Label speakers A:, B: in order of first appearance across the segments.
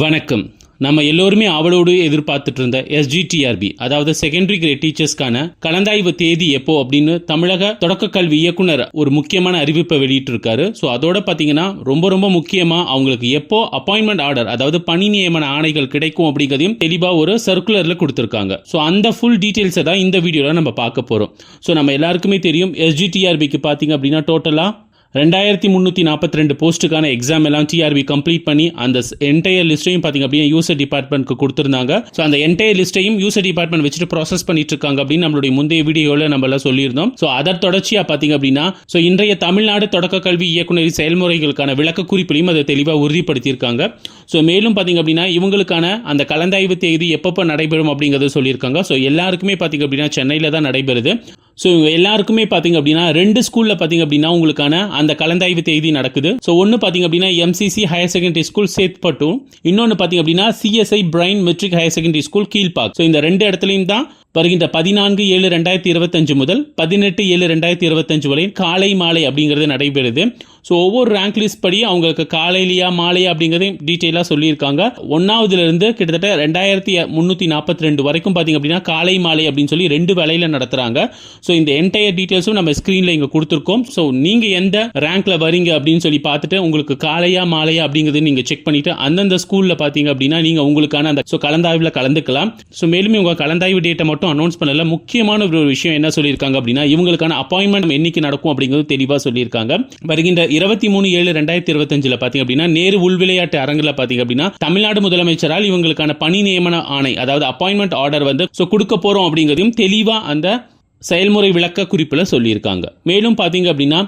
A: வணக்கம். நம்ம எல்லோருமே அவளோடு எதிர்பார்த்துட்டு இருந்த SGTRB அதாவது செகண்டரி கிரேட் டீச்சர்ஸ்க்கான கலந்தாய்வு தேதி எப்போ அப்படின்னு தமிழக தொடக்க கல்வி இயக்குனர் ஒரு முக்கியமான அறிவிப்பை வெளியிட்டு இருக்காரு. ஸோ அதோட பார்த்தீங்கன்னா ரொம்ப முக்கியமா அவங்களுக்கு எப்போ அப்பாயின்மெண்ட் ஆர்டர் அதாவது பணி நியமன ஆணைகள் கிடைக்கும் அப்படிங்கிறதையும் தெளிவாக ஒரு சர்க்குலர்ல கொடுத்துருக்காங்க. ஸோ அந்த ஃபுல் டீட்டெயில்ஸை தான் இந்த வீடியோவில் நம்ம பார்க்க போகிறோம். ஸோ நம்ம எல்லாருக்குமே தெரியும் SGTRBக்கு பார்த்தீங்க அப்படின்னா டோட்டலாக 2342 போஸ்ட்டுக்கான எக்ஸாம் எல்லாம் டிஆர்பி கம்ப்ளீட் பண்ணி அந்த என்டையர் லிஸ்ட்டையும் பார்த்தீங்க அப்படின்னா யூசர் டிபார்ட்மெண்ட்க்கு கொடுத்துருந்தாங்க. ஸோ அந்த என்டையர் லிஸ்ட்டையும் யூசர் டிபார்ட்மெண்ட் வச்சுட்டு ப்ராசஸ் பண்ணிட்டு இருக்காங்க அப்படின்னு நம்மளுடைய முந்தைய வீடியோவில் நம்ம எல்லாம் சொல்லியிருந்தோம். ஸோ அதர் தொடர்ச்சியாக பார்த்தீங்க அப்படின்னா ஸோ இன்றைய தமிழ்நாடு தொடக்க கல்வி இயக்குநர் செயல்முறைகளுக்கான விளக்க குறிப்பிலையும் அதை தெளிவாக உறுதிப்படுத்தியிருக்காங்க. ஸோ மேலும் பார்த்தீங்க அப்படின்னா இவங்களுக்கான அந்த கலந்தாய்வு தேதி எப்பப்போ நடைபெறும் அப்படிங்கிறத சொல்லியிருக்காங்க. ஸோ எல்லாருக்குமே பார்த்தீங்க அப்படின்னா சென்னையில் தான் நடைபெறுது. ஸோ எல்லாருக்குமே பார்த்தீங்க அப்படின்னா 2 ஸ்கூலில் பார்த்தீங்க அப்படின்னா உங்களுக்கான அந்த கலந்தாய்வு தேதி நடக்குது. ஸோ ஒன்று பார்த்தீங்க அப்படின்னா MCC ஹையர் செகண்டரி ஸ்கூல் சேத்பட்டும், இன்னொன்று பார்த்தீங்க அப்படின்னா CSI Brain matric higher secondary school Kilpauk. So இந்த 2 இடத்துலையும் தான் வருகின்ற 14/7/2025 முதல் 18/7/2025 வரை காலை மாலை அப்படிங்கிறது நடைபெறுது. ஸோ ஒவ்வொரு ரேங்க் லிஸ்ட் படி அவங்களுக்கு காலையிலையா மாலையா அப்படிங்கிறது டீட்டெயிலாக சொல்லியிருக்காங்க. 1ஆவதுலேருந்து கிட்டத்தட்ட 2342 வரைக்கும் பார்த்தீங்க அப்படின்னா காலை மாலை அப்படின்னு சொல்லி 2 வேளையில் நடத்துகிறாங்க. ஸோ இந்த என்டையர் டீட்டெயில்ஸும் நம்ம ஸ்க்ரீனில் இங்கே கொடுத்துருக்கோம். ஸோ நீங்கள் எந்த ரேங்க்ல வரீங்க அப்படின்னு சொல்லி பார்த்துட்டு உங்களுக்கு காலையா மாலையா அப்படிங்கிறது நீங்கள் செக் பண்ணிட்டு அந்தந்த ஸ்கூலில் பார்த்தீங்க அப்படின்னா நீங்கள் உங்களுக்கான அந்த கலந்தாய்வில் கலந்துக்கலாம். ஸோ மேலும் உங்கள் கலந்தாய்வு டேட்டை மட்டும் அனௌன்ஸ் பண்ணல. முக்கியமான ஒரு விஷயம் என்ன சொல்லியிருக்காங்க அப்படின்னா இவங்களுக்கான அப்பாயின்மெண்ட் என்னைக்கு நடக்கும் அப்படிங்கிறது தெளிவாக சொல்லியிருக்காங்க. வருகின்ற 23/7/2025 பார்த்தீங்க அப்படின்னா நேரு உள் விளையாட்டு அரங்கில் பார்த்தீங்க அப்படின்னா தமிழ்நாடு முதலமைச்சரால் இவங்களுக்கான பணி நியமன ஆணை அதாவது அப்பாயின்மெண்ட் ஆர்டர் வந்து கொடுக்க போறோம் அப்படிங்கிறதையும் தெளிவாக அந்த செயல்முறை விளக்க குறிப்பில் சொல்லியிருக்காங்க. மேலும் பார்த்தீங்க அப்படின்னா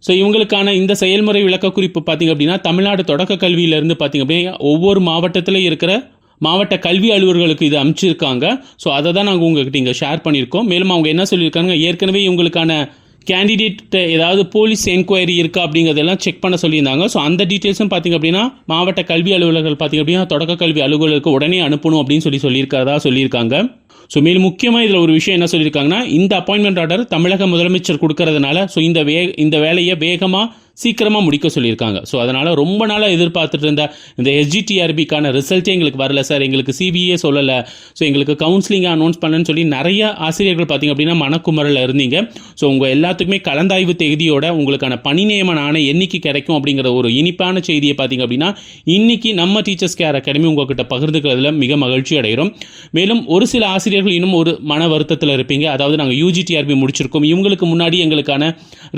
A: ஸோ இவங்களுக்கான இந்த செயல்முறை விளக்க குறிப்பு பார்த்தீங்க அப்படின்னா தமிழ்நாடு தொடக்க கல்வியிலிருந்து பார்த்தீங்க அப்படின்னா ஒவ்வொரு மாவட்டத்தில் இருக்கிற மாவட்ட கல்வி அலுவலர்களுக்கு இது அனுப்பிச்சிருக்காங்க. ஸோ அதை தான் நாங்கள் உங்ககிட்ட இங்கே ஷேர் பண்ணியிருக்கோம். மேலும் அவங்க என்ன சொல்லியிருக்காங்க, ஏற்கனவே இவங்களுக்கான கேண்டிடேட் ஏதாவது போலீஸ் என்கொயரி இருக்கா அப்படிங்கிறதெல்லாம் செக் பண்ண சொல்லியிருந்தாங்க. ஸோ அந்த டீட்டெயில்ஸும் பார்த்தீங்க அப்படின்னா மாவட்ட கல்வி அலுவலர்கள் பார்த்தீங்க அப்படின்னா தொடக்க கல்வி அலுவலருக்கு உடனே அனுப்பணும் அப்படின்னு சொல்லியிருக்காங்க. ஸோ மேலும் முக்கியமாக இதில் ஒரு விஷயம் என்ன சொல்லியிருக்காங்கன்னா இந்த அப்பாயின்மெண்ட் ஆர்டர் தமிழக முதலமைச்சர் கொடுக்கறதுனால ஸோ இந்த வேலையை சீக்கிரமாக முடிக்க சொல்லியிருக்காங்க. ஸோ அதனால் ரொம்ப நாளாக எதிர்பார்த்துட்டு இருந்த இந்த SGTRBக்கான ரிசல்ட்டே எங்களுக்கு வரல சார், எங்களுக்கு CBA சொல்லலை, ஸோ எங்களுக்கு கவுன்சிலிங்காக அனௌன்ஸ் பண்ணலன்னு சொல்லி நிறைய ஆசிரியர்கள் பார்த்தீங்க அப்படின்னா மனக்குமரில் இருந்தீங்க. ஸோ உங்கள் எல்லாத்துக்குமே கலந்தாய்வு தேதியோட உங்களுக்கான பணி நியமன ஆணை என்னைக்கு கிடைக்கும் அப்படிங்கிற ஒரு இனிப்பான செய்தியை பார்த்தீங்க அப்படின்னா இன்னைக்கு நம்ம டீச்சர்ஸ் கேர் அகாடமி உங்ககிட்ட பகிர்ந்துக்கிறதுல மிக மகிழ்ச்சி அடைகிறோம். மேலும் ஒரு சில ஆசிரியர்கள் இன்னும் ஒரு மன வருத்தத்தில் இருப்பீங்க. அதாவது நாங்கள் UGTRB முடிச்சிருக்கோம், இவங்களுக்கு முன்னாடி எங்களுக்கான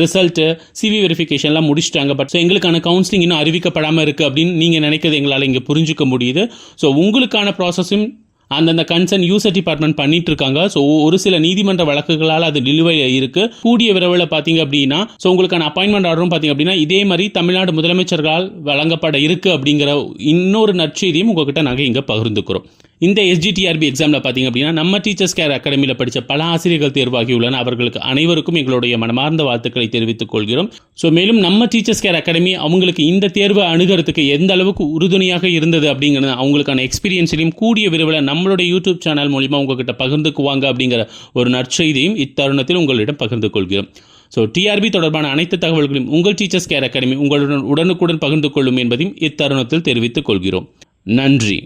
A: ரிசல்ட்டு CV வெரிஃபிகேஷன்லாம் முடிச்சிட்டாங்க, பட் எங்களுக்கான கவுன்சிலிங் இன்னும் அறிவிக்கப்படாமல் இருக்குது அப்படின்னு நீங்கள் நினைக்கிறது எங்களால் இங்கே புரிஞ்சுக்க முடியுது. ஸோ உங்களுக்கான ப்ராசஸும் அந்தந்த கன்சர்ன் யூசர் டிபார்ட்மெண்ட் பண்ணிட்டு இருக்காங்க. ஸோ ஒரு சில நீதிமன்ற வழக்குகளால் அது நிலுவையில் இருக்கு. கூடிய விரைவில் பார்த்தீங்க அப்படின்னா ஸோ உங்களுக்கான அப்பாயின்மெண்ட் ஆர்டரும் பார்த்தீங்க அப்படின்னா இதே மாதிரி தமிழ்நாடு முதலமைச்சர்களால் வழங்கப்பட இருக்கு அப்படிங்கிற இன்னொரு நற்செய்தியும் உங்ககிட்ட நாங்கள் இங்கே பகிர்ந்துக்கிறோம். இந்த SGTRB எக்ஸாமில் பார்த்தீங்க அப்படின்னா நம்ம டீச்சர்ஸ் கேர் அகாடமியில் படித்த பல ஆசிரியர்கள் தேர்வாகியுள்ளன. அவர்களுக்கு அனைவருக்கும் எங்களுடைய மனமார்ந்த வாழ்த்துக்களை தெரிவித்துக் கொள்கிறோம். ஸோ மேலும் நம்ம டீச்சர்ஸ் கேர் அகாடமி அவங்களுக்கு இந்த தேர்வை அணுகிறதுக்கு எந்த அளவுக்கு உறுதுணையாக இருந்தது அப்படிங்கிறது அவங்களுக்கான எக்ஸ்பீரியன்ஸையும் கூடிய விரைவில் நம்மளுடைய யூடியூப் சேனல் மூலிமா உங்ககிட்ட பகிர்ந்துக்குவாங்க அப்படிங்கிற ஒரு நற்செய்தியும் இத்தருணத்தில் உங்களிடம் பகிர்ந்து கொள்கிறோம். ஸோ TRB தொடர்பான அனைத்து தகவல்களையும் உங்கள் டீச்சர்ஸ் கேர் அகாடமி உங்களுடன் உடனுக்குடன் பகிர்ந்து கொள்ளும் என்பதையும் இத்தருணத்தில் தெரிவித்துக் கொள்கிறோம். நன்றி.